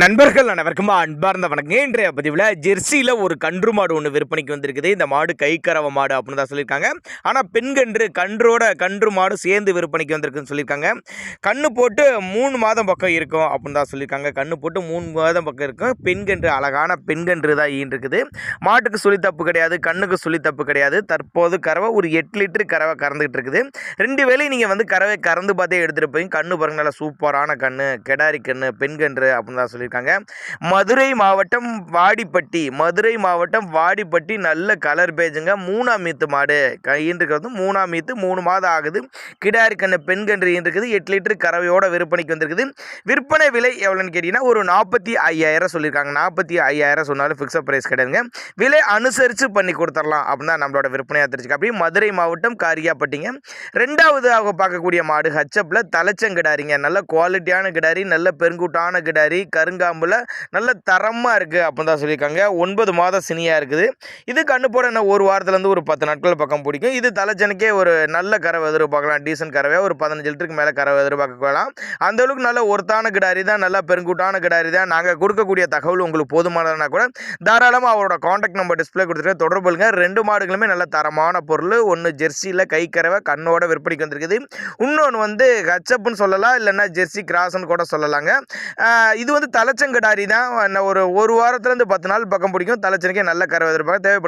நண்பர்கள் அனைவருக்கும் அன்பார்ந்த வணக்கம். இன்றைய பதிவில் ஜெர்சியில் ஒரு கன்று மாடு ஒன்று விற்பனைக்கு வந்திருக்குது. இந்த மாடு கைக்கறவை மாடு அப்படின்னு தான் சொல்லியிருக்காங்க. ஆனால் பெண்கன்று கன்று மாடு சேர்ந்து விற்பனைக்கு வந்திருக்குன்னு சொல்லியிருக்காங்க. கண்ணு போட்டு 3 மாதம் பக்கம் இருக்கும் அப்படின்னு தான் சொல்லியிருக்காங்க. கண்ணு போட்டு 3 மாதம் பக்கம் இருக்கும். பெண்கன்று அழகான பெண்கன்று தான் ஈன்றிருக்குது. மாட்டுக்கு சொல்லி தப்பு கிடையாது, கண்ணுக்கு சொல்லி தப்பு கிடையாது. தற்போது கறவை ஒரு 8 லிட்டர் கறவை கறந்துகிட்டு இருக்குது. 2 வேளையும் நீங்கள் வந்து கறவை கறந்து பார்த்தே எடுத்துகிட்டு போய் கண்ணு பாருங்க, நல்லா சூப்பரான கண்ணு, கெடாரி கண்ணு, பெண்கன்று அப்படின்னு தான் சொல்லியிருக்காங்க. மதுரை மாவட்டம் வாடிப்பட்டி நல்ல கலர் பேஜுங்க. 3ஆம் ஈத்து மாடு ஈன்றுக்கிறது. 3ஆம் ஈத்து 3 மாதம் ஆகுது. கிடாரி கண்ணு பெண்கன்று ஈன்றுக்குது. 8 லிட்டர் கறவையோட விற்பனைக்கு வந்திருக்குது. விற்பனை விலை எவ்வளோன்னு கேட்டிங்கன்னா ஒரு 45,000 சொல்லியிருக்காங்க. 45,000 சொன்னாலும் ஃபிக்ஸட் ப்ரைஸ் கிடையாதுங்க. விலை அனுசரித்து பண்ணி கொடுத்துடலாம் அப்படின்னு தான் நம்மளோட விற்பனையாக தெரிஞ்சுக்க. அப்படியே மதுரை மாவட்டம் காரியாப்பட்டிங்க. 2வது பார்க்கக்கூடிய மாடு ஹச்சப்பில் தலைச்சங்கிடாரிங்க. நல்ல குவாலிட்டியான கிடாரி, நல்ல பெருங்கூட்டான கிடாரி, கருங்காம்பில் நல்ல தரமாக இருக்குது அப்படின்னு தான் சொல்லியிருக்காங்க. 9 மாதம் சினியாக இருக்குது. இது கண்ணு போட என்ன ஒரு வாரத்துலேருந்து ஒரு 10 நாட்கள் பக்கம் பிடிக்கும். இது தலைச்சனுக்கே ஒரு நல்ல கறவை எதிர்பார்க்கலாம். டீசன்ட் கறவையாக ஒரு 15 லிட்டருக்கு மேலே கறவை எதிர்பார்க்கலாம். அந்தளவுக்கு நல்ல ஒருத்தான கிடாரி தான், நல்லா பெருங்கூட்டான கிடாரி தான். நாங்கள் கொடுக்கக்கூடிய தகவல் உங்களுக்கு போதுமானதுனா கூட தாராளமாக அவரோட காண்டாக்ட் நம்பர் டிஸ்பிளே கொடுத்துட்டு தொடர்புங்க. 2 மாடுகளுமே நல்ல தரமான பொருள். ஒன்று ஜெர்சியில் கை கறவை கண்ணோட விற்பனைக்கு வந்திருக்குது. இன்னொன்று வந்து ஹச்சப்புன்னு சொல்லலாம், இல்லைன்னா ஜெர்சி கிராஸ்ன்னு கூட சொல்லலாங்க. இது வந்து தலைச்சங்கடாரி தான். ஒரு வாரத்துலேருந்து 10 நாள் பக்கம் பிடிக்கும். தலைச்சனுக்கே நல்ல கறவை எதிர்பார்க்க தேவைப்படும்.